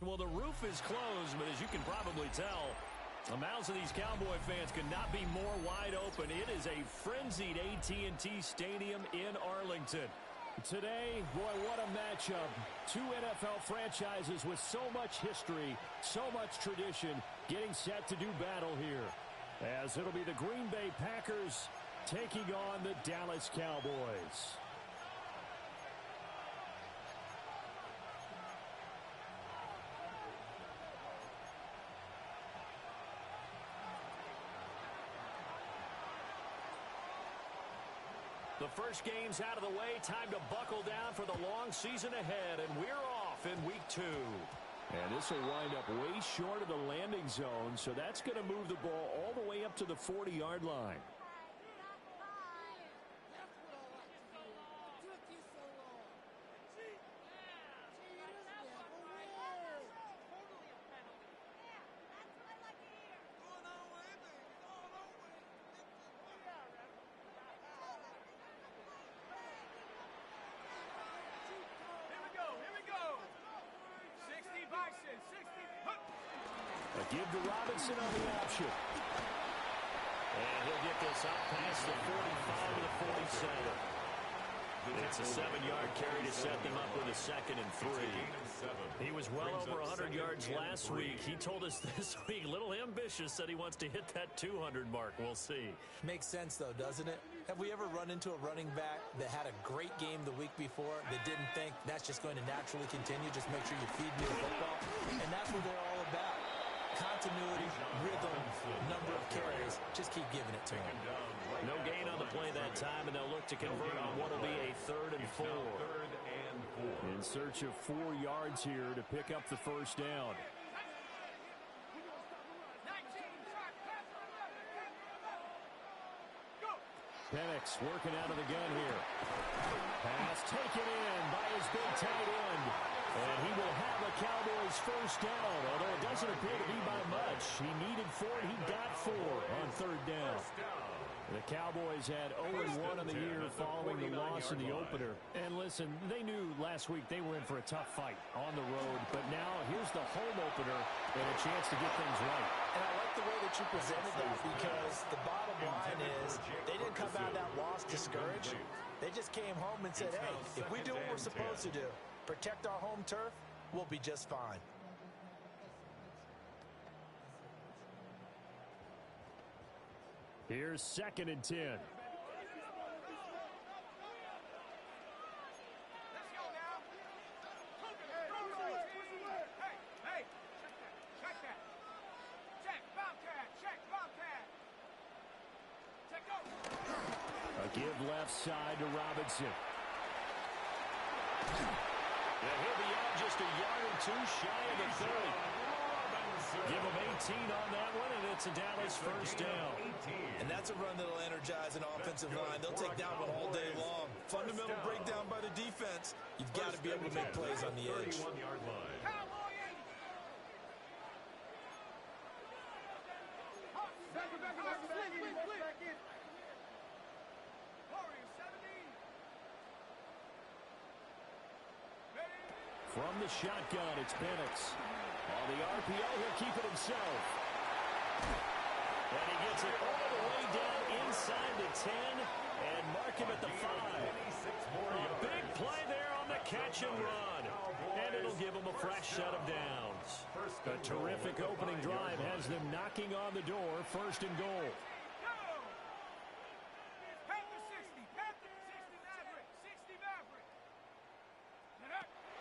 Well, the roof is closed, but as you can probably tell, the mouths of these Cowboy fans could not be more wide open. It is a frenzied AT&T Stadium in Arlington. Today, boy, what a matchup. Two NFL franchises with so much history, so much tradition, getting set to do battle here. As it'll be the Green Bay Packers taking on the Dallas Cowboys. The first game's out of the way. Time to buckle down for the long season ahead, and we're off in week 2. And this will wind up way short of the landing zone, so that's going to move the ball all the way up to the 40-yard line. A give to Robinson on the option. And he'll get this up past the 45 to the 47. It's a 7-yard carry to set them up with a 2nd and 3. He was well over 100 yards last week. He told us this week, a little ambitious, said he wants to hit that 200 mark. We'll see. Makes sense, though, doesn't it? Have we ever run into a running back that had a great game the week before that didn't think that's just going to naturally continue? Just make sure you feed me the football. And that's what they're all about. Continuity, rhythm, number of carries. Just keep giving it to him. No gain on the play that time, and they'll look to convert on what will be a 3rd and 4. In search of 4 yards here to pick up the first down. Penix working out of the gun here. Pass taken in by his big tight end. And he will have a Cowboys first down, although it doesn't appear to be by much. He needed 4, and he got 4 on 3rd down. The Cowboys had 0-1 on the year following the loss in the opener. And listen, they knew last week they were in for a tough fight on the road, but now here's the home opener and a chance to get things right. And I like the way that you presented that, because the bottom line is they didn't come out of that loss discouraged. They just came home and said, hey, if we do what we're supposed to do, protect our home turf, we'll be just fine. Here's 2nd and 10. Let's go now. Hey, check that. Check, Bobcat, check, Bobcat. Check, go. A give left side to Robinson. And he'll be out just a yard or 2 shy of the 30. Give him 18 on that one, and it's a Dallas first down. And that's a run that'll energize an offensive line. They'll take that one all day long. Fundamental breakdown by the defense. You've got to be able to make plays on the edge. From the shotgun, it's Penix. On the RPO, he'll keep it himself. And he gets it all the way down inside the 10 and mark him at the 5. A big play there on the catch and run. And it'll give him a fresh set of downs. A terrific opening drive has them knocking on the door, 1st and goal.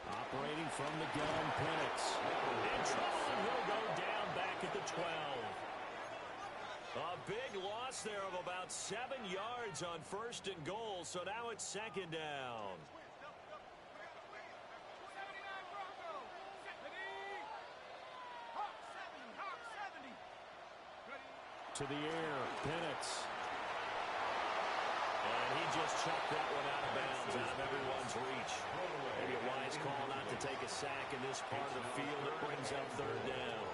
Operating from the gun, Penix. In trouble, and he'll go down back at the 12. A big loss there of about 7 yards on 1st and goal, so now it's 2nd down. To the air, Penix. And he just chucked that one out of bounds, out of everyone's reach. Maybe a wise call not to take a sack in this part of the field. It brings up 3rd down.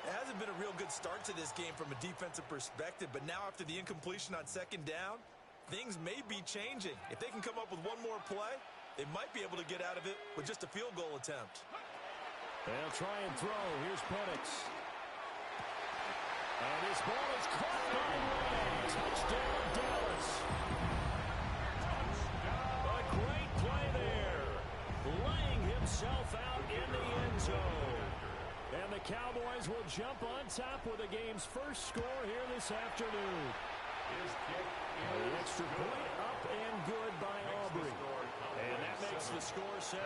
It hasn't been a real good start to this game from a defensive perspective, but now after the incompletion on 2nd down, things may be changing. If they can come up with one more play, they might be able to get out of it with just a field goal attempt. They'll try and throw. Here's Penix. And his ball is caught by Ray. Touchdown, Dallas. A great play there. Laying himself out in the end zone. And the Cowboys will jump on top with the game's first score here this afternoon. An extra point up and good by Aubrey. And that makes the score 7-0.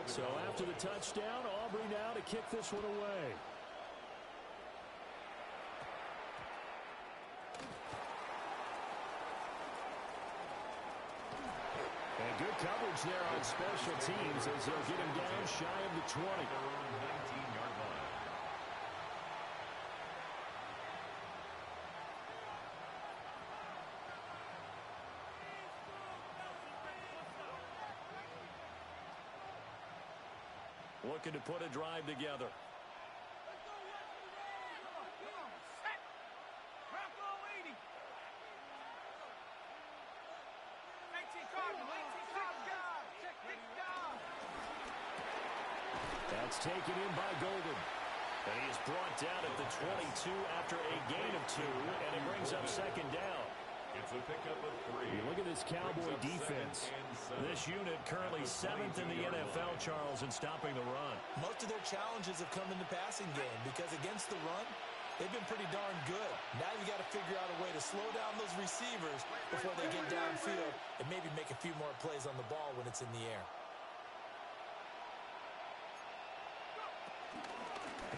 So after the touchdown, Aubrey now to kick this one away. And good coverage there on special teams as they'll get him down shy of the 20. Looking to put a drive together. That's taken in by Golden. And he is brought down at the 22 after a gain of 2, and it brings up second down. It's a pickup of 3. You look at this Cowboy defense. This unit currently 7th in the NFL, Charles, in stopping the run. Most of their challenges have come in the passing game because against the run, they've been pretty darn good. Now you got to figure out a way to slow down those receivers before they get downfield and maybe make a few more plays on the ball when it's in the air.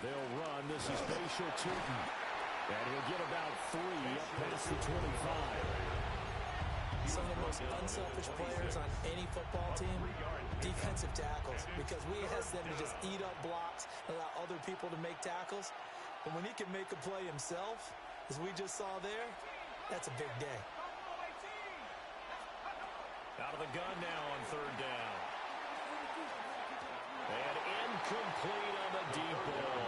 They'll run. This is Bashal Tootin. And he'll get about 3 up past the 25. Some of the most unselfish players on any football team, defensive tackles, because we ask them to just eat up blocks, allow other people to make tackles. And when he can make a play himself, as we just saw there, that's a big day. Out of the gun now on third down. And incomplete on the deep ball.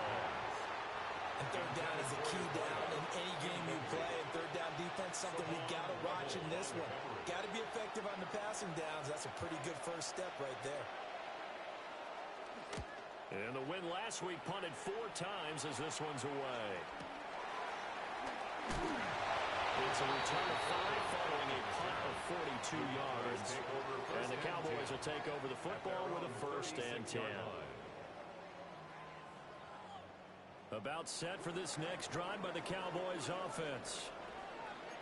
And third down is a key down in any game you play. And third down defense, something we got to watch in this one. Got to be effective on the passing downs. That's a pretty good first step right there. And the win last week punted 4 times as this one's away. It's a return of 5 following a punt of 42 yards. And the Cowboys will take over the football with a 1st and 10. About set for this next drive by the Cowboys offense.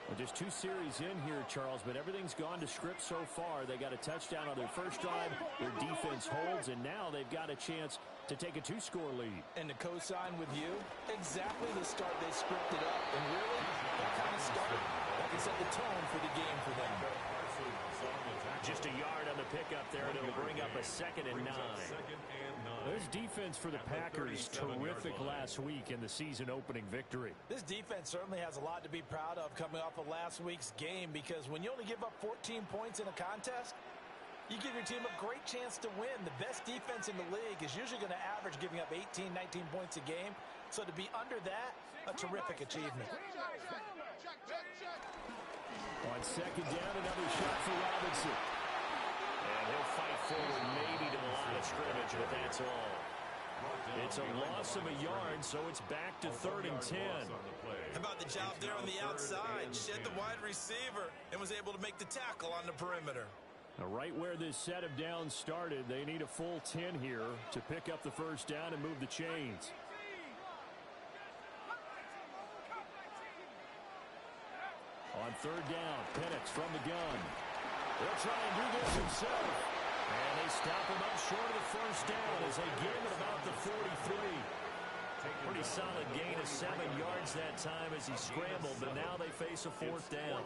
Well, just 2 series in here, Charles, but everything's gone to script so far. They got a touchdown on their first drive. Their defense holds, and now they've got a chance to take a 2-score lead. And to co-sign with you, exactly the start they scripted up. And really, that kind of start that can set the tone for the game for them. Just a yard on the pickup there, and it'll bring up a 2nd and 9. This defense for the Packers, terrific last week in the season-opening victory. This defense certainly has a lot to be proud of coming off of last week's game, because when you only give up 14 points in a contest, you give your team a great chance to win. The best defense in the league is usually going to average giving up 18, 19 points a game. So to be under that, a terrific achievement. On second down, another shot for Robinson. And he'll fight forward maybe to the line of scrimmage, but that's all. It's a loss of a yard, so it's back to 3rd and 10. How about the job there on the outside? Shed the wide receiver and was able to make the tackle on the perimeter. Now, right where this set of downs started, they need a full 10 here to pick up the first down and move the chains. On third down, Penix from the gun. He'll try and do this himself. And they stop him up short of the first down as they get him at about the 43. Pretty solid gain of 7 yards that time as he scrambled, but now they face a 4th down.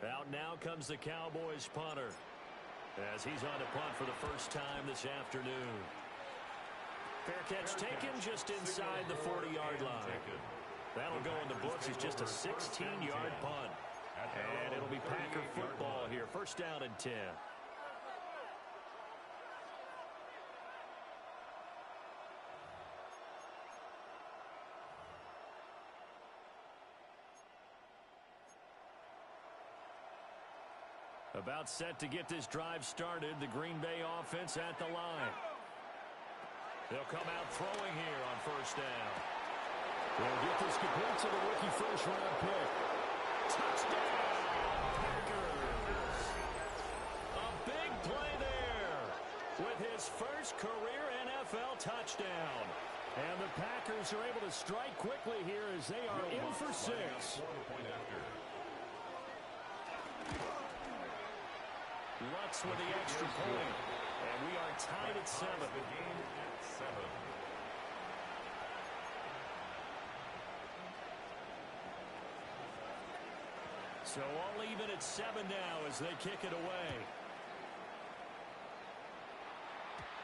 Out now comes the Cowboys punter as he's on to punt for the first time this afternoon. Fair catch taken just inside the 40-yard line. That'll go in the books as just a 16-yard punt. And it'll be Packer football here. First down and 10. About set to get this drive started. The Green Bay offense at the line. They'll come out throwing here on first down. They'll get this complete to the rookie first-round pick. Touchdown, Packers! A big play there with his first career NFL touchdown. And the Packers are able to strike quickly here as they are in for 6. Lutz with the extra point. And we are tied at 7. The game at 7. So all even at 7 now as they kick it away.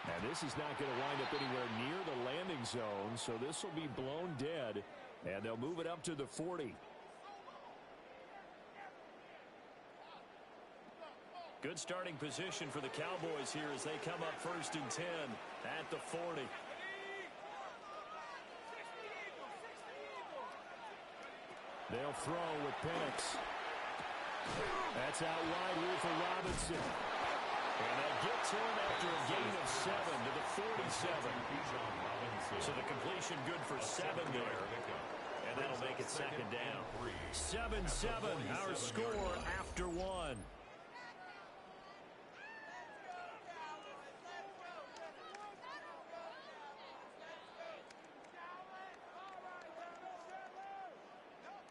And this is not going to wind up anywhere near the landing zone, so this will be blown dead, and they'll move it up to the 40. Good starting position for the Cowboys here as they come up 1st and 10 at the 40. They'll throw with Penix. That's out wide here for Robinson. And they'll get to him after a gain of 7 to the 47. So the completion good for 7 there. And that'll make it 2nd down. 7-7, our score after 1.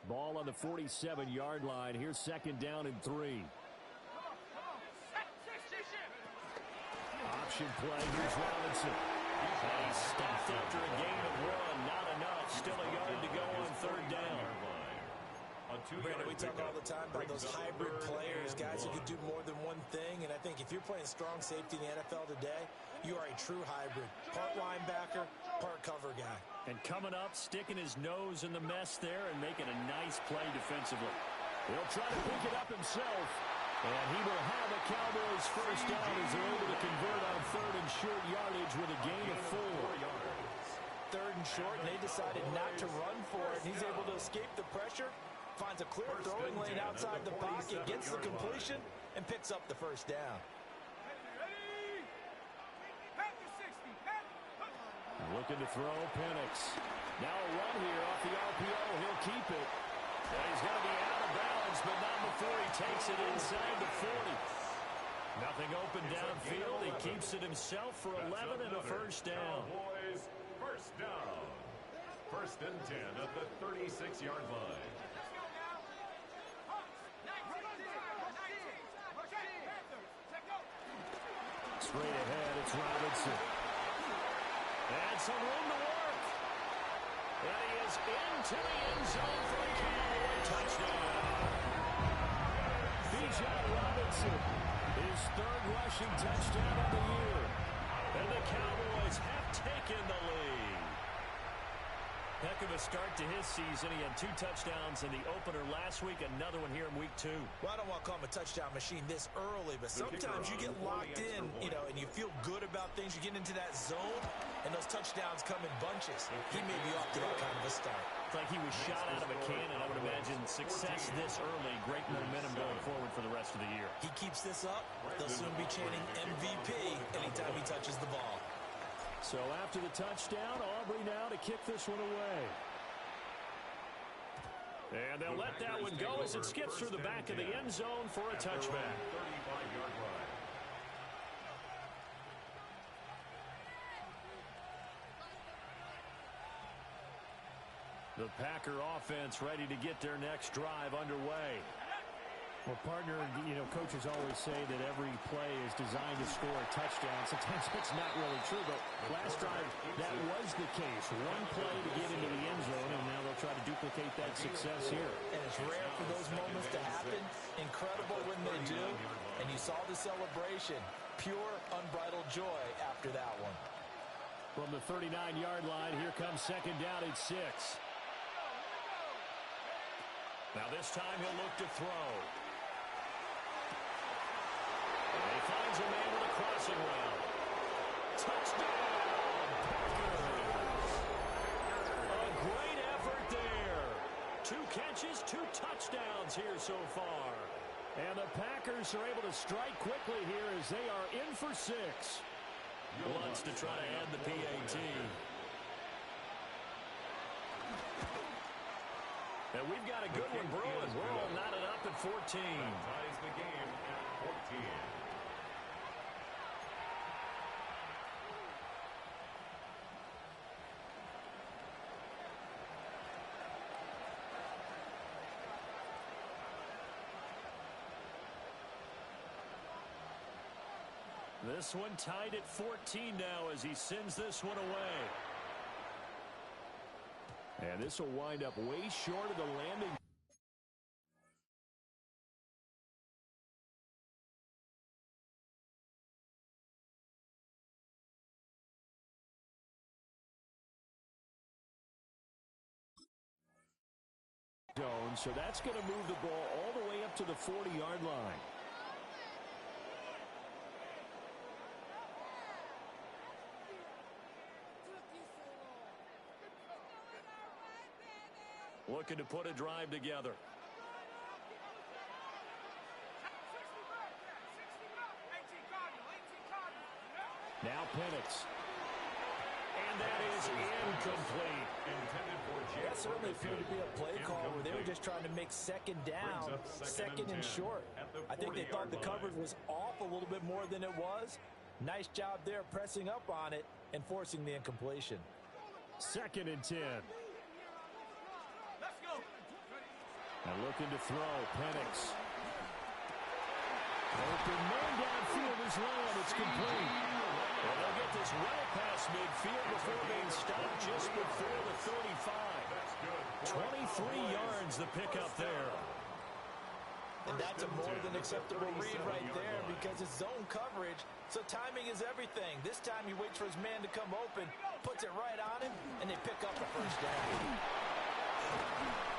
Ball on the 47-yard line. Here's 2nd down and 3. Option play. Here's Robinson. And he's stopped after a gain of 1. Not enough. Still a yard to go on 3rd down. Brandon, we talk all the time about those hybrid players, guys who can do more than one thing. And I think if you're playing strong safety in the NFL today, you are a true hybrid. Part linebacker, part cover guy. And coming up, sticking his nose in the mess there and making a nice play defensively. He'll try to pick it up himself. And he will have a Cowboys first down as they're able to convert on 3rd and short yardage with a gain of 4. 3rd and short, and they decided not to run for it. He's able to escape the pressure, finds a clear throwing lane outside the pocket, gets the completion, and picks up the first down. Looking to throw, Penix. Now a run here off the RPO. He'll keep it. And he's going to be out of bounds, but not before he takes it inside the 40. Nothing open downfield. He keeps it himself for 11 and a first down. Cowboys, first down. 1st and 10 at the 36-yard line. Straight ahead, it's Robinson. And some room to work. And he is into the end zone for a Cowboy touchdown. Bijan Robinson, his 3rd rushing touchdown of the year. And the Cowboys have taken the lead. Heck of a start to his season. He had 2 touchdowns in the opener last week, another one here in week 2. Well, I don't want to call him a touchdown machine this early, but sometimes you get locked in, and you feel good about things. You get into that zone, and those touchdowns come in bunches. He may be off to that kind of a start. It's like he was shot out of a cannon. I would imagine success this early, great momentum going forward for the rest of the year. He keeps this up, they'll soon be chanting MVP anytime he touches the ball. So after the touchdown, Aubrey now to kick this one away. And they'll let that one go as it skips through the back of the end zone for a touchback. 35-yard line. The Packer offense ready to get their next drive underway. Well, partner, coaches always say that every play is designed to score a touchdown. Sometimes it's not really true, but last drive, that was the case. One play to get into the end zone, and now they'll try to duplicate that success here. And it's rare for those moments to happen. Incredible when they do. And you saw the celebration. Pure, unbridled joy after that one. From the 39-yard line, here comes 2nd down and 6. Now this time he'll look to throw. And he finds a man with a crossing route. Touchdown, Packers! A great effort there. 2 catches, 2 touchdowns here so far. And the Packers are able to strike quickly here as they are in for 6. Wants to try to add the PAT. And we've got a good one brewing. We're all knotted up at 14. That ties the game at 14. This one tied at 14 now as he sends this one away. And this will wind up way short of the landing zone, so that's going to move the ball all the way up to the 40-yard line. Looking to put a drive together. Now Penix. And that is incomplete. That certainly appeared to be a play call where they were just trying to make second down, second and short. I think they thought the coverage was off a little bit more than it was. Nice job there pressing up on it and forcing the incompletion. 2nd and 10. And looking to throw, Penix. Open man downfield is Lamb. It's complete. And they'll get this right past midfield before being stopped just before the 35. 23 yards the pickup there. And that's a more than acceptable read right there because it's zone coverage, so timing is everything. This time he waits for his man to come open, puts it right on him, and they pick up a first down.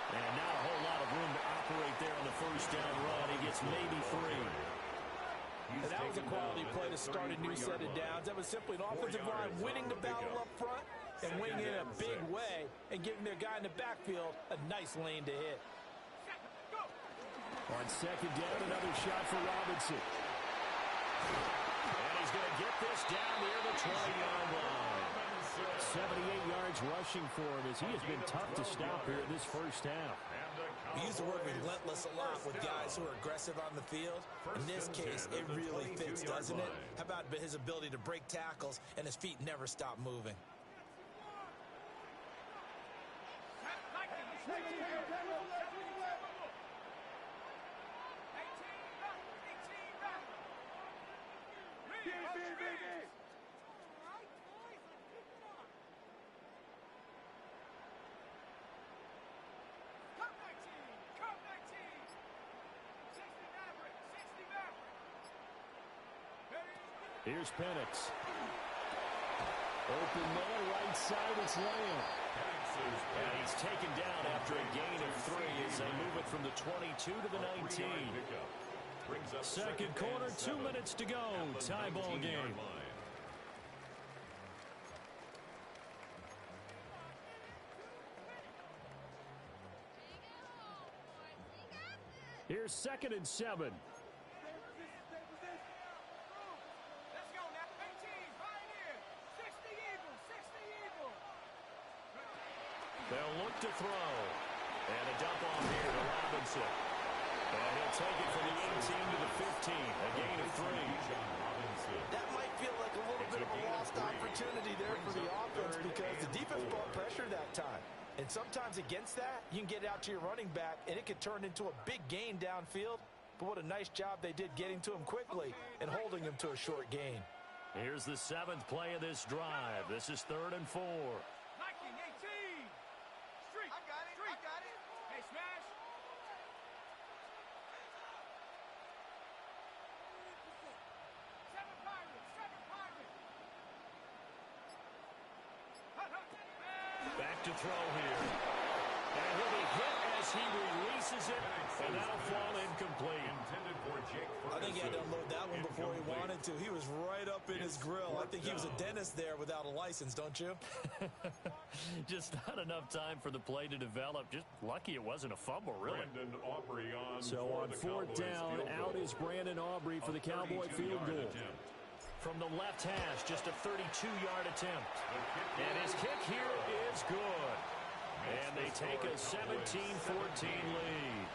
And not a whole lot of room to operate there on the first down run. He gets maybe 3. And that was a quality play to start a new set of downs. That was simply an offensive line winning the battle up front and winning in a big way and giving their guy in the backfield a nice lane to hit. On 2nd down, another shot for Robinson. And he's going to get this down near the 20-yard line. 78 yards rushing for him as he has been tough to stop here in this first half. We use the word relentless a lot with guys who are aggressive on the field. In this case, it really fits, doesn't it? How about his ability to break tackles and his feet never stop moving? Here's Penix. Open man, right side, it's Lamb. And he's taken down after a gain of 3 as they move it from the 22 to the 19. Second quarter, 2 minutes to go. Tie ball game. Here's 2nd and 7. They'll look to throw. And a dump off here to Robinson. And he'll take it from the 18 to the 15. A gain of 3. That might feel like a little bit of a lost opportunity there for the offense because the defense brought pressure that time. And sometimes against that, you can get out to your running back, and it could turn into a big gain downfield. But what a nice job they did getting to him quickly and holding him to a short gain. Here's the 7th play of this drive. This is 3rd and 4. Back to throw here. And he'll be hit as he releases it, and that'll fall incomplete. I think he had to unload that one before he wanted to. He was right up in his grill. I think he was a dentist there without a license, don't you? Just not enough time for the play to develop. Just lucky it wasn't a fumble, really. So on fourth down, out is Brandon Aubrey for the Cowboy field goal. From the left hash, just a 32-yard attempt. And his kick here is good. And they take a 17-14 lead.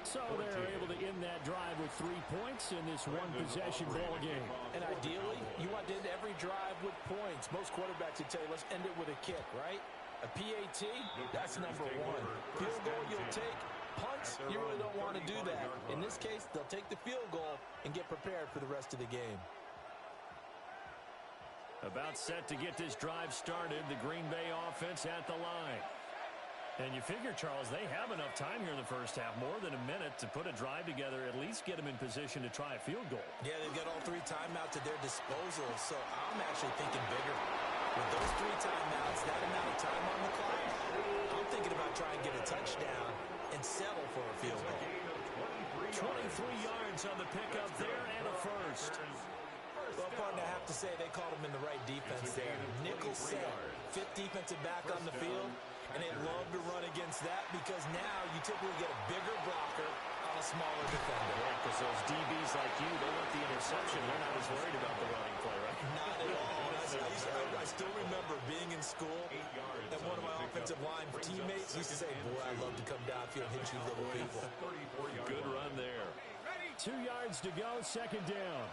So they're able to end that drive with 3 points in this one-possession ball game. And ideally, you want to end every drive with points. Most quarterbacks would tell you, let's end it with a kick, right? A PAT, that's number one. Field goal you'll take. Punts, you really don't want to do that. In this case, they'll take the field goal and get prepared for the rest of the game. About set to get this drive started, the Green Bay offense at the line. And you figure, Charles, they have enough time here in the first half, more than a minute, to put a drive together, at least get them in position to try a field goal. Yeah, they've got all 3 timeouts at their disposal, so I'm actually thinking bigger. With those 3 timeouts, that amount of time on the clock, I'm thinking about trying to get a touchdown and settle for a field goal. 23 yards on the pickup there and a first. Well, partner, I have to say they called him in the right defense there. Nickel set, 5th defensive back on the field, and they love to run against that because now you typically get a bigger blocker on a smaller defender. Yeah, because those DBs like you, they want the interception. They're not as worried about the running play, right? Not at all. I still remember being in school, and one of my offensive line teammates used to say, boy, I love to come downfield and hit you little people. Good run there. 2 yards to go, second down.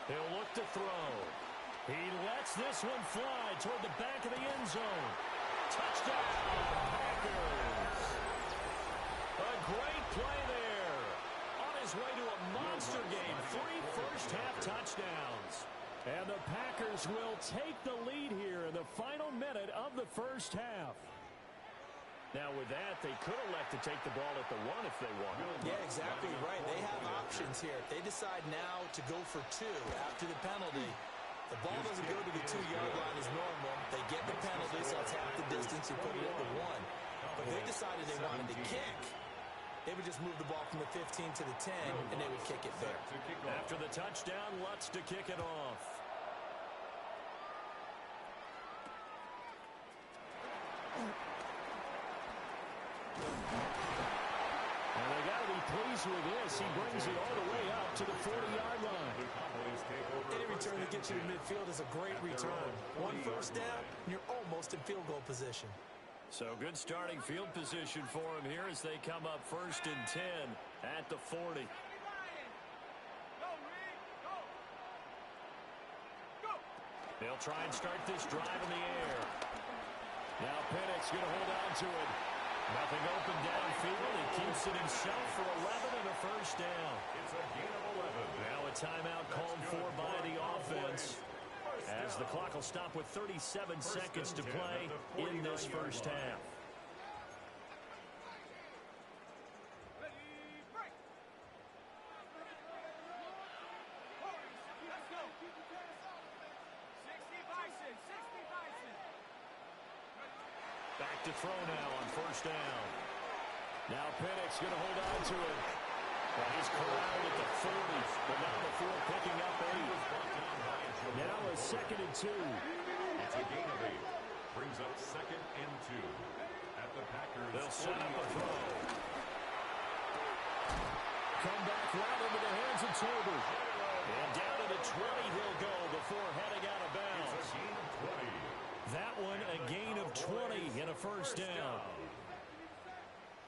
He'll look to throw. He lets this one fly toward the back of the end zone. Touchdown, Packers. A great play there. On his way to a monster game. 3 first-half touchdowns. And the Packers will take the lead here in the final minute of the first half. Now, with that, they could elect to take the ball at the 1 if they want. Yeah, exactly right. They have options here. If they decide now to go for 2 after the penalty, the ball doesn't go to the 2-yard line as normal. They get the penalty, so it's half the distance. You put it at the 1. But if they decided they wanted to kick, they would just move the ball from the 15 to the 10, and they would kick it there. After the touchdown, Lutz to kick it off. And they got to be pleased with this. He brings it all the way up to the 40-yard line. Any return that gets you to midfield is a great return. 1 first down, and you're almost in field goal position. So good starting field position for him here as they come up 1st and 10 at the 40. They'll try and start this drive in the air. Now Pennick's going to hold on to it. Nothing open downfield. He keeps it himself for 11 and a first down. It's a gain of 11. Now a timeout called for by the offense, as the clock will stop with 37 seconds to play in this first half. Back to throw now on first down. Now Pennick's going to hold on to it. Well, he's corralled at the 40, but not before picking up 8. Now a 2nd and 2. It's a gain of 8. Brings up 2nd and 2 at the Packers. They'll set up a throw. Come back right into the hands of Tolbert. And down to the 20 he'll go before heading out of bounds. It's a gain of 20. That one a gain of 20 and a first down.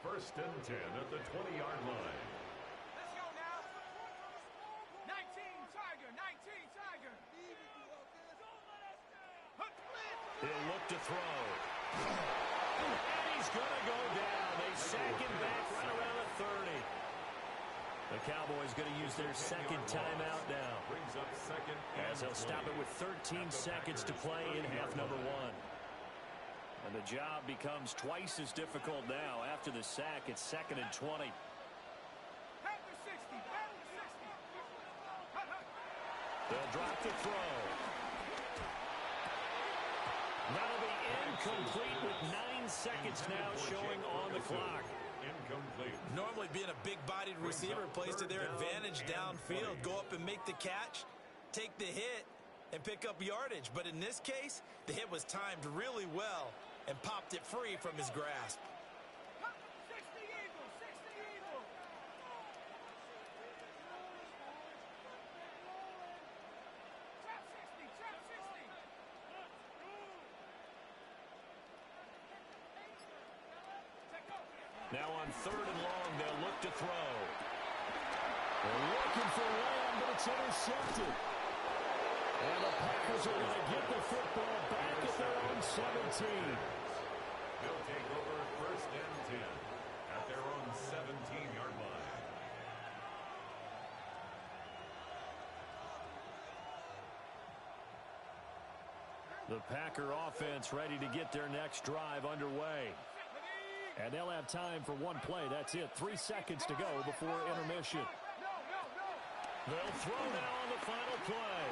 1st and 10 at the 20-yard line. Let's go now. 19 Tiger, 19 Tiger. He'll look to throw. And he's going to go down. They sack him back right around the 30. The Cowboys going to use their 2nd timeout now, Brings up 2nd and as they'll stop it with 13 seconds to play in half number 1. And the job becomes twice as difficult now. After the sack, it's 2nd and 20. Back to 60, back to 60. They'll drop the throw. That'll be incomplete with 9 seconds now showing on the clock. Incomplete. Normally being a big-bodied receiver plays to their advantage downfield. Go up and make the catch, take the hit, and pick up yardage. But in this case, the hit was timed really well and popped it free from his grasp. 60 Eagles, 60 Eagles. Trap 60, trap 60. Take off. Now on 3rd and long, they'll look to throw. They're looking for Lamb, but it's intercepted. And the Packers are going to get the football back at their own 17. They'll take over 1st and 10 at their own 17-yard line. The Packer offense ready to get their next drive underway. And they'll have time for one play. That's it. 3 seconds to go before intermission. They'll throw now on the final play.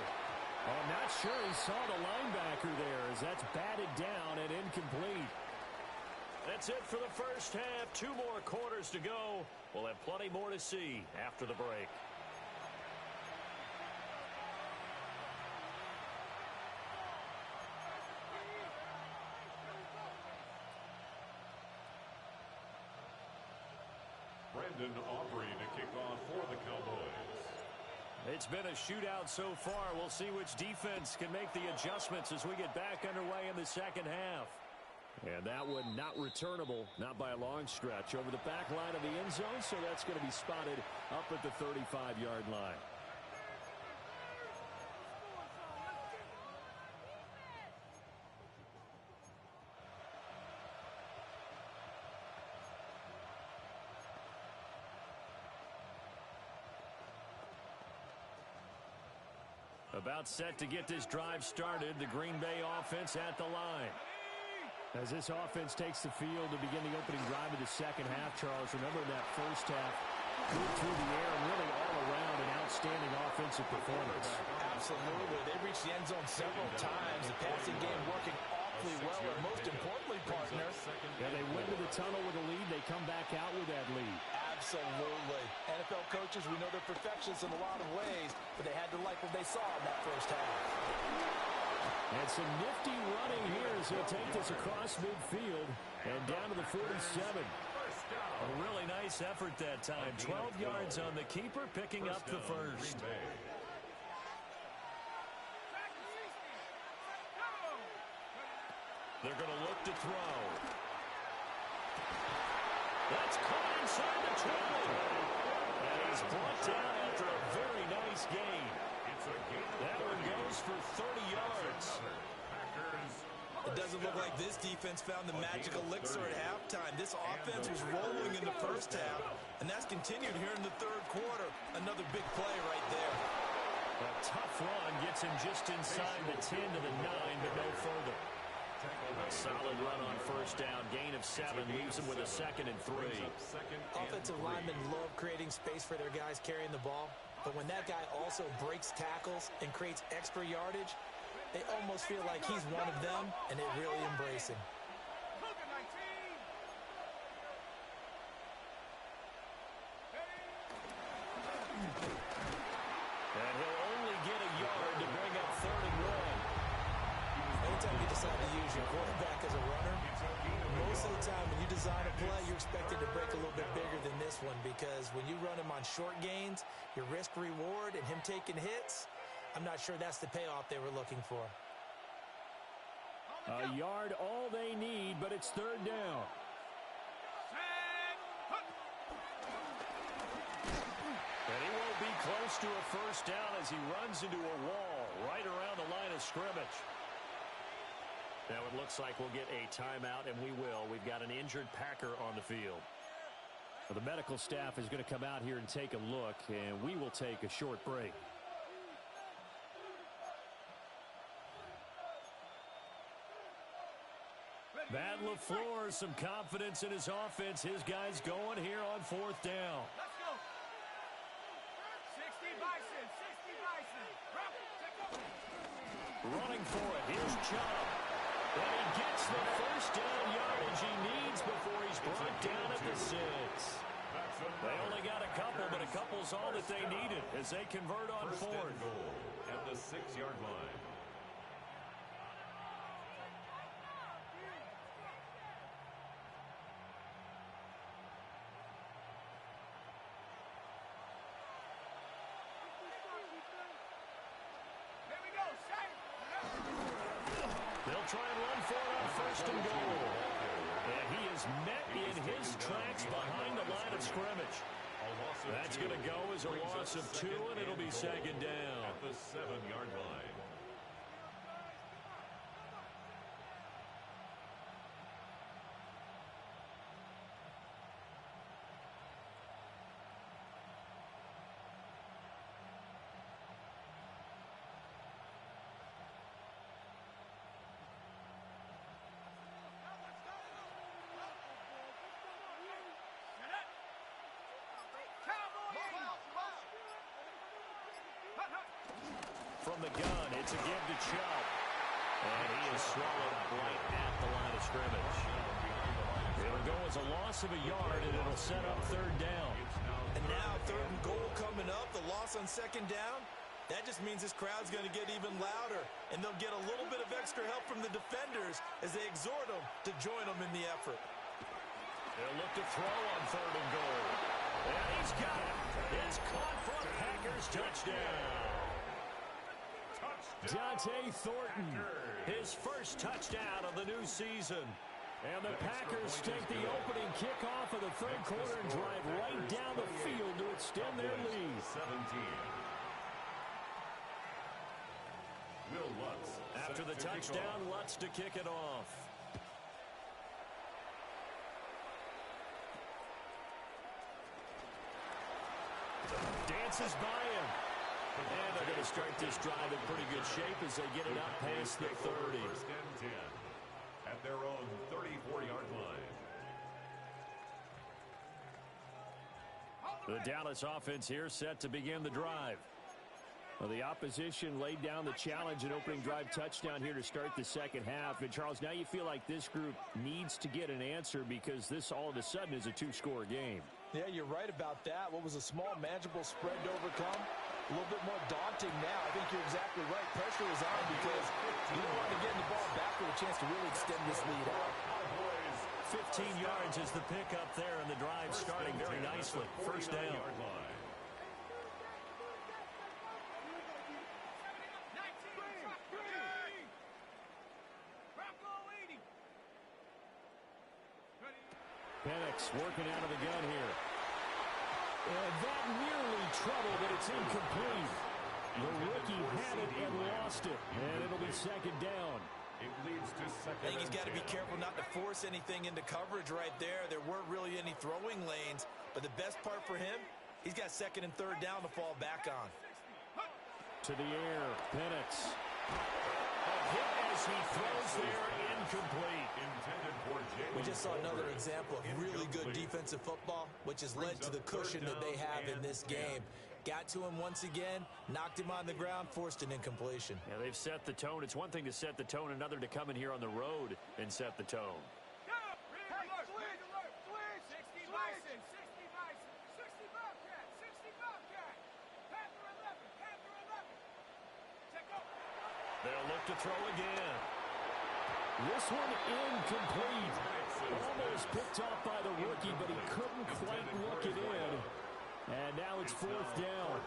I'm not sure he saw the linebacker there as that's batted down and incomplete. That's it for the first half. 2 more quarters to go. We'll have plenty more to see after the break. Brandon Aubrey to kick off for the Cowboys. It's been a shootout so far. We'll see which defense can make the adjustments as we get back underway in the second half. And that one not returnable, not by a long stretch, over the back line of the end zone, so that's going to be spotted up at the 35-yard line. About set to get this drive started, the Green Bay offense at the line. As this offense takes the field to begin the opening drive of the second half, Charles, remember that first half, moved through the air and really all around an outstanding offensive performance. Absolutely. They reached the end zone several times. The passing game working awfully well, and most importantly, partner. Yeah, they went to the tunnel with a lead. They come back out with that lead. Absolutely. NFL coaches, we know they're perfectionists in a lot of ways, but they had to like what they saw in that first half. And some nifty running here as he'll take this across midfield and down to the 47. A really nice effort that time. 12 yards on the keeper, picking up the first. They're going to look to throw. That's caught inside the 20. And he's brought down after a very nice gain. That one goes for 30 yards. It doesn't look like this defense found the magical elixir at halftime. This offense was rolling in the first half, and that's continued here in the third quarter. Another big play right there. A tough run gets him just inside the 10 to the 9, but no further. A solid run on first down. Gain of 7 leaves him with a 2nd and 3. Offensive linemen love creating space for their guys carrying the ball, but when that guy also breaks tackles and creates extra yardage, they almost feel like he's one of them, and they really embrace him. And he'll only get a yard to bring up 3rd and 1. Anytime you decide to use your quarterback as a runner, most of the time when you design a play, you're expected to break a little bit bigger than this one, because when you run him on short gains, your risk-reward and him taking hits, I'm not sure that's the payoff they were looking for. A yard all they need, but it's 3rd down. And he won't be close to a first down as he runs into a wall right around the line of scrimmage. Now it looks like we'll get a timeout, and we will. We've got an injured Packer on the field. Well, the medical staff is going to come out here and take a look, and we will take a short break. Matt LaFleur, some confidence in his offense. His guys going here on 4th down. Let's go. 60 Bison, 60 Bison. Running for it. Here's Chubb. And he gets the first down yardage he needs before he's brought down at the 6. They only got a couple, but a couple's all that they needed as they convert on fourth. Goal at the 6-yard line. Here we go, Shane. They'll try and run for it on first and goal. And he is met in his tracks behind the line of scrimmage. That's going to go as a loss of 2, and it'll be second down. At the 7-yard line. From the gun, it's a give to Chubb. And he is swallowed up right at the line of scrimmage. It'll go as a loss of a yard, and it'll set up third down. And now third and goal coming up, the loss on second down. That just means this crowd's going to get even louder, and they'll get a little bit of extra help from the defenders as they exhort them to join them in the effort. They'll look to throw on third and goal. And he's got it. It's caught for a Packers touchdown. Dante Thornton, his first touchdown of the new season. And the Packers take the opening kickoff of the third quarter and drive right down the field to extend their lead. 17. Will Lutz. After the touchdown, Lutz to kick it off. Dances by him. And they're going to start this drive in pretty good shape as they get it up past the 30. First and 10 at their own 34-yard line. The Dallas offense here set to begin the drive. Well, the opposition laid down the challenge and opening drive touchdown here to start the second half. And, Charles, now you feel like this group needs to get an answer because this all of a sudden is a 2-score game. Yeah, you're right about that. What was a small, manageable spread to overcome? A little bit more daunting now. I think you're exactly right. Pressure is on because you don't want to get the ball back with a chance to really extend this lead out. 15 yards is the pickup there, and the drive starting very nicely. First down. 19, Bronco 80. Penix working out of the gun here. And that nearly trouble, but it's incomplete. The rookie had it and lost it. And it'll be second down. It leads to second. I think he's got to be careful not to force anything into coverage right there. There weren't really any throwing lanes. But the best part for him, he's got second and third down to fall back on. To the air, Penix. A hit as he throws there, incomplete. We just saw another example of really good defensive football, which has led to the cushion that they have in this game. Got to him once again, knocked him on the ground, forced an incompletion. Yeah, they've set the tone. It's one thing to set the tone, another to come in here on the road and set the tone. Hey, switch, 60 Bison, 60 Bison, 60 Bobcat, 60 Bobcat. Panther 11, Panther 11. Check up. They'll look to throw again. This one incomplete. Almost picked off by the rookie, but he couldn't quite look it in. And now it's fourth down.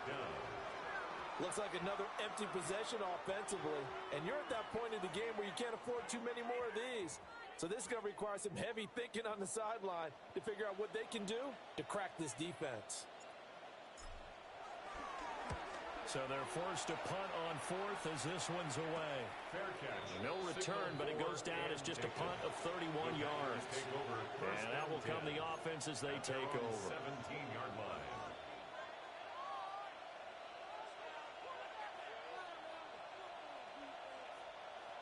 Looks like another empty possession offensively. And you're at that point in the game where you can't afford too many more of these. So this is going to require some heavy thinking on the sideline to figure out what they can do to crack this defense. So they're forced to punt on fourth as this one's away. Fair catch. No return, but it goes down as just a punt of 31 yards. And that will come the offense as they take over. 17-yard line.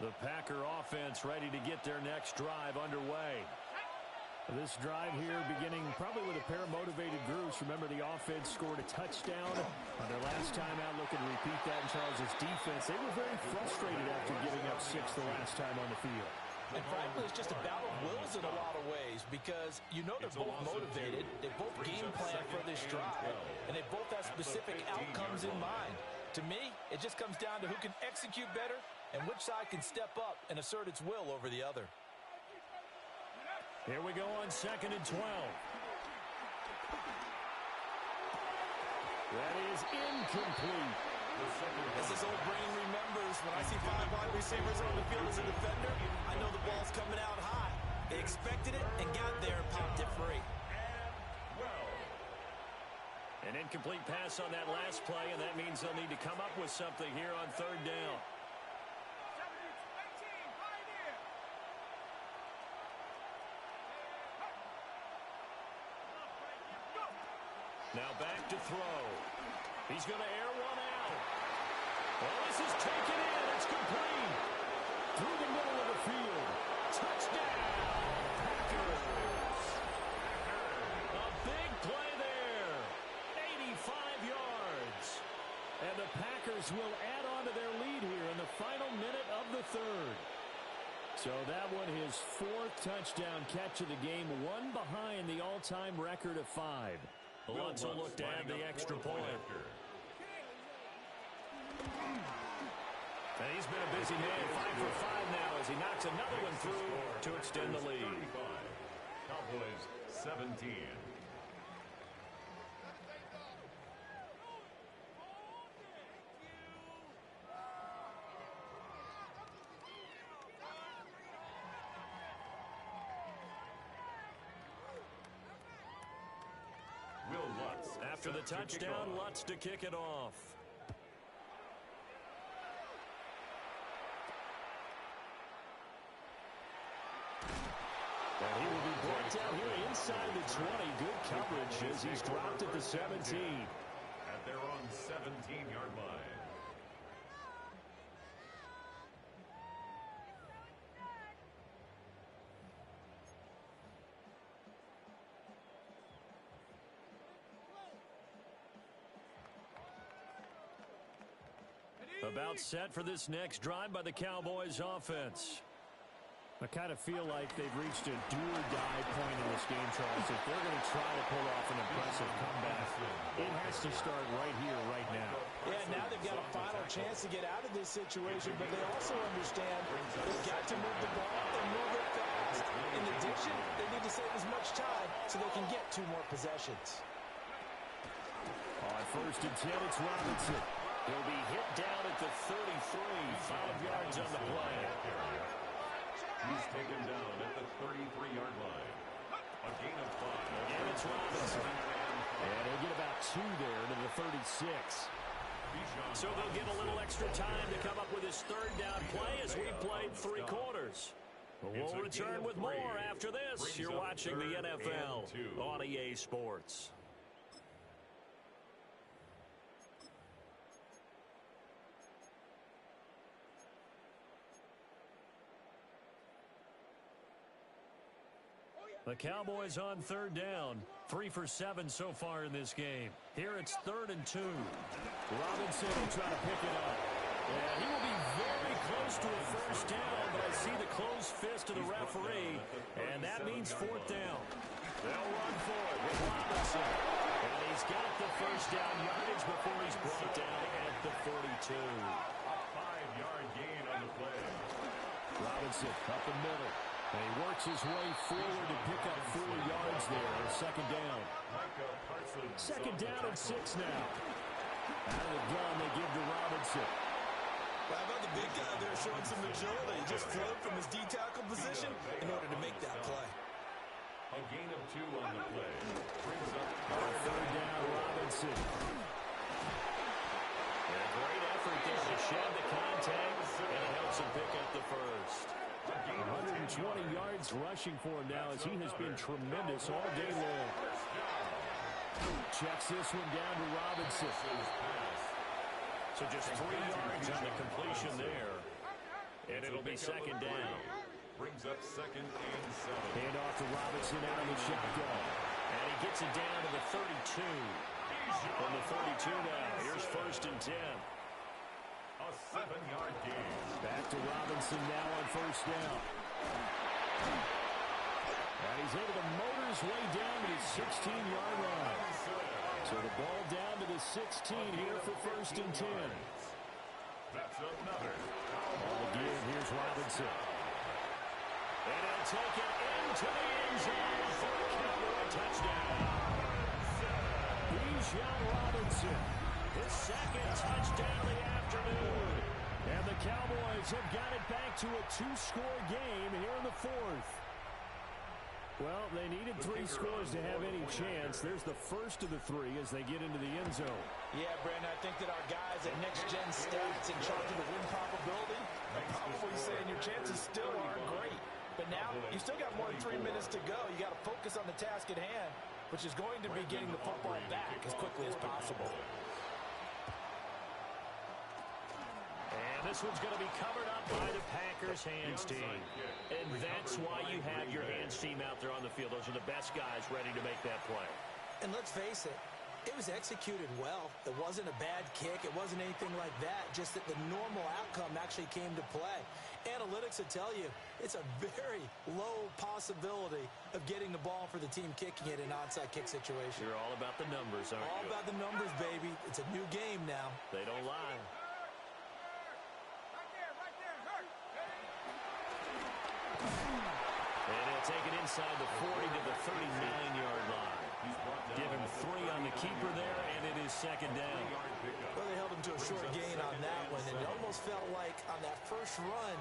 The Packer offense ready to get their next drive underway. This drive here beginning probably with a pair of motivated groups. Remember, the offense scored a touchdown on their last time out. Looking to repeat that in Charles's defense. They were very frustrated after giving up 6 the last time on the field. And frankly, it's just a battle of wills in a lot of ways because you know they're both motivated. They both game plan for this drive, and they both have specific outcomes in mind. To me, it just comes down to who can execute better and which side can step up and assert its will over the other. Here we go on 2nd and 12. That is incomplete. As this old brain remembers, when I see 5 wide receivers on the field as a defender, I know the ball's coming out high. They expected it and got there and popped it free. An incomplete pass on that last play, and that means they'll need to come up with something here on 3rd down. Now back to throw. He's going to air one out. Well, this is taken in. It's complete. Through the middle of the field. Touchdown, Packers. A big play there. 85 yards. And the Packers will add on to their lead here in the final minute of the 3rd. So that one, his 4th touchdown catch of the game, one behind the all-time record of 5. Alonso looked to add the extra point. And he's been a busy man, 5 for 5 now as he knocks another one through to extend the lead. Cowboys 17. After the touchdown, Lutz to kick it off. And he will be brought down here inside the 20. Good coverage as he's dropped at the 17. At their own 17-yard line. About set for this next drive by the Cowboys offense. I kind of feel like they've reached a do-or-die point in this game, Charles. If they're going to try to pull off an impressive comeback, it has to start right here, right now. Yeah, now they've got a final chance to get out of this situation, but they also understand they've got to move the ball and move it fast. In addition, they need to save as much time so they can get 2 more possessions. On 1st and 10, it's Robinson. He'll be hit down at the 33, 5 yards on the play. He's taken down at the 33-yard line. A gain of 5. And it's Robinson. And he'll get about 2 there to the 36. So they'll get a little extra time to come up with his 3rd down play as we played 3 quarters. We'll return with more after this. You're watching the NFL on EA Sports. The Cowboys on 3rd down. 3 for 7 so far in this game. Here it's 3rd and 2. Robinson will try to pick it up. And he will be very close to a 1st down, but I see the closed fist of the referee, and that means 4th down. They'll run for it with Robinson. And he's got the 1st down yardage before he's brought down at the 42. A 5-yard gain on the play. Robinson up the middle. And he works his way forward to pick up 4 yards there on 2nd down. 2nd down and 6 now. Out of the gun, they give to Robinson. Well, how about the big guy there showing some agility? He just flipped from his D-tackle position in order to make that play. A gain of 2 on the play. Brings up 3rd down, Robinson. And a great effort there to shed the contact, and it helps him pick up the 1st. 120 yards rushing for him now as he has been tremendous all day long. Checks this one down to Robinson. So just 3 yards on the completion there. And it'll be 2nd down. Brings up 2nd and 7. Hand off to Robinson out of the shotgun. And he gets it down to the 32. From the 32 now. Here's 1st and 10. A 7-yard gain. Back to Robinson now on 1st down. And he's able to motor his way down to his 16-yard line. So the ball down to the 16 here for 1st and 10. That's another. Ball again, here's Robinson. And he'll take it into the end zone for a Cowboy touchdown. Bijan Robinson, his 2nd touchdown of the afternoon. And the Cowboys have got it back to a 2-score game here in the 4th. Well, they needed 3 scores to have any chance. There's the first of the 3 as they get into the end zone. Yeah, Brandon, I think that our guys at Next Gen Stats in charge of the win probability are probably saying your chances still aren't great. But now, you still got more than 3 minutes to go. You got to focus on the task at hand, which is going to be getting the football back as quickly as possible. And this one's going to be covered up by the Packers hands team. And that's why you have your hands team out there on the field. Those are the best guys ready to make that play. And let's face it, it was executed well. It wasn't a bad kick. It wasn't anything like that. Just that the normal outcome actually came to play. Analytics will tell you it's a very low possibility of getting the ball for the team kicking it in an onside kick situation. You're all about the numbers, aren't you? All about the numbers, baby. It's a new game now. They don't lie. And he'll take it inside the 40 to the 39-yard line. Give him 3 on the keeper there, and it is 2nd down. Well, they held him to a short gain on that one, and it almost felt like on that first run,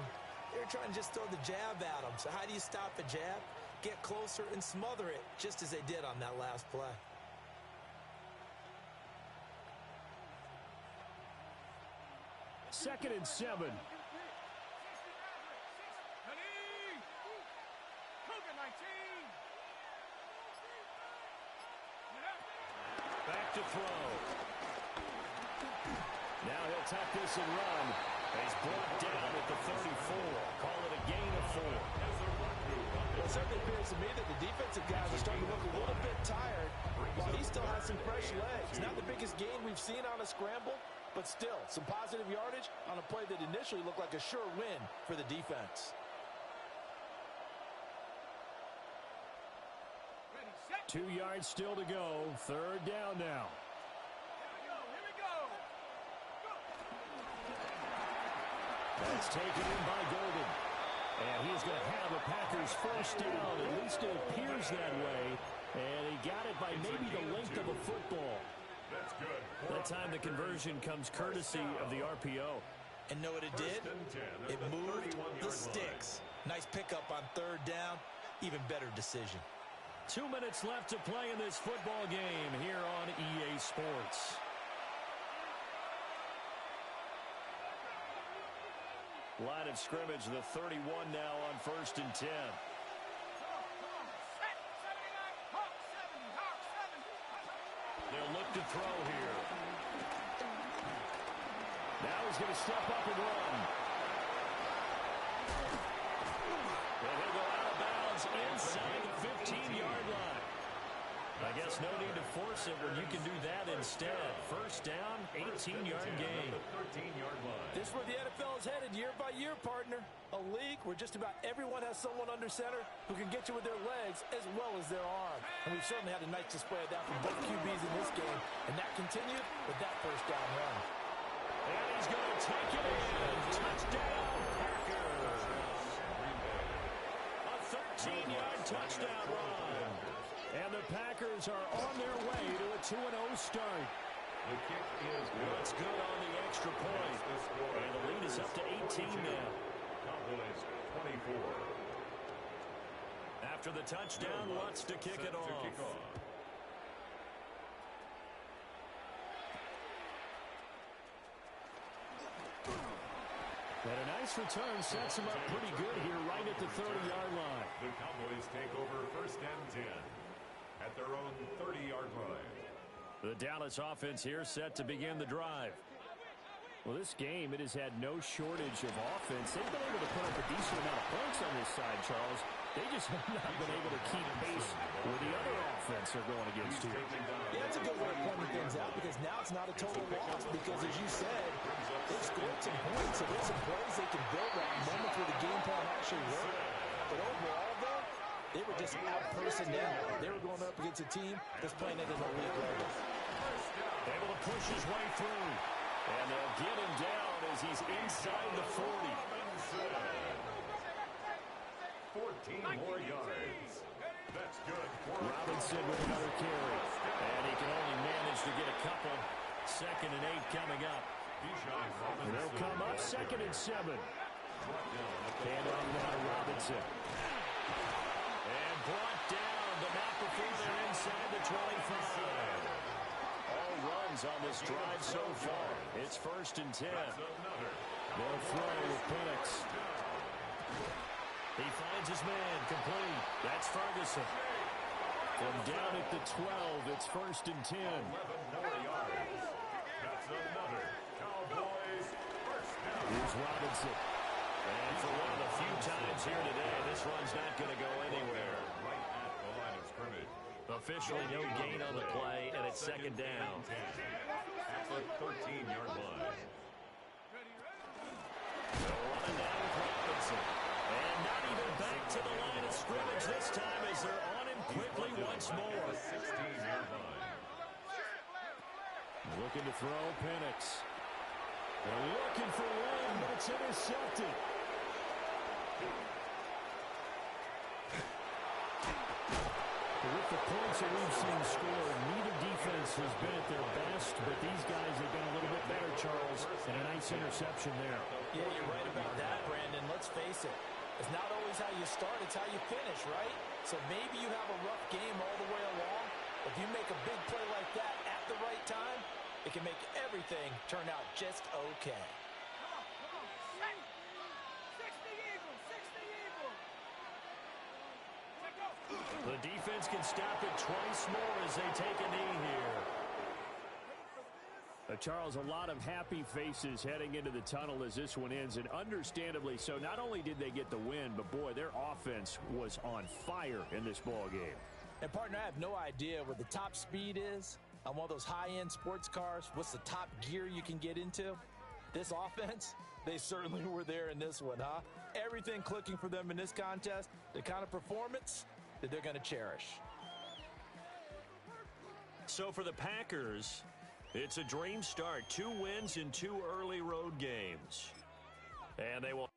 they were trying to just throw the jab at him. So how do you stop a jab? Get closer and smother it, just as they did on that last play. Second and 7. Back to throw. Now he'll tuck this and run. He's brought down at the 34. Call it a gain of 4. Well, it certainly appears to me that the defensive guys are starting to look a little bit tired while he still has some fresh legs. Not the biggest gain we've seen on a scramble, but still some positive yardage on a play that initially looked like a sure win for the defense. 2 yards still to go. 3rd down now. That's taken in by Golden. And he's going to have a Packers 1st down. At least it appears that way. And he got it by maybe the length of a football. That's good. That time the conversion comes courtesy of the RPO. And know what it did? It moved the sticks. Nice pickup on 3rd down. Even better decision. 2 minutes left to play in this football game here on EA Sports. Line of scrimmage, the 31 now on 1st and 10. They'll look to throw here. Now he's going to step up and run. And he'll go out of bounds inside the 15-yard line. I guess no need to force it when you can do that instead. 1st down, 18-yard gain. This is where the NFL is headed year by year, partner. A league where just about everyone has someone under center who can get you with their legs as well as their arm. And we've certainly had a nice display of that from both QBs in this game. And that continued with that 1st down run. And he's going to take it in. Touchdown, Packers. A 13-yard touchdown run. And the Packers are on their way to a 2-0 start. The kick is good. That's good on the extra point. And the lead is up to 18 now. Cowboys 24. After the touchdown, Lutz to kick it off. And a nice return sets him up pretty good here right at the 30-yard line. The Cowboys take over 1st and 10 at their own 30-yard line. The Dallas offense here set to begin the drive. Well, this game, it has had no shortage of offense. They've been able to put up a decent amount of points on this side, Charles. They just have not been able to keep pace with the other offense they're going against here. Yeah, that's a good way of pointing things out because now it's not a total loss because, as you said, they've scored some points. So there's some plays they can build around moments where the game plan actually works. against a team that's playing at an elite level. Able to push his way through. And they'll get him down as he's inside the 40. 14 more yards. That's good. Robinson with another carry. And he can only manage to get a couple. 2nd and 8 coming up. They'll come up 2nd and 7. And on now to Robinson. And brought down, but not before they're inside the 25. All runs on this drive so far. It's 1st and 10. They'll throw with Penix. He finds his man, complete. That's Ferguson. From down at the 12, it's 1st and 10. 11 more yards. That's another Cowboys first down. Here's Robinson. And for one of the few times here today, this run's not going to go anywhere. Right at the line of scrimmage. Officially no gain on the play, and it's 2nd down. At the 13-yard line. They'll run it down with Robinson. And not even back to the line of scrimmage this time as they're on him quickly once more. 16-yard line. Looking to throw, Penix. They're looking for one, but it's intercepted. With the points that we've seen scored, neither defense has been at their best, but these guys have been a little bit better, Charles, and a nice interception there. Yeah, you're right about that, Brandon. Let's face it. It's not always how you start, it's how you finish, right? So maybe you have a rough game all the way along. If you make a big play like that at the right time, it can make everything turn out just okay. Come on. 60 Eagles. 60 Eagles. Let go. The defense can stop it twice more as they take a knee here. Charles, a lot of happy faces heading into the tunnel as this one ends, and understandably so. Not only did they get the win, but boy, their offense was on fire in this ball game. And partner, I have no idea what the top speed is on one of those high-end sports cars. What's the top gear you can get into? This offense, they certainly were there in this one, huh? Everything clicking for them in this contest, the kind of performance that they're going to cherish. So for the Packers, it's a dream start. 2 wins in 2 early road games. And they will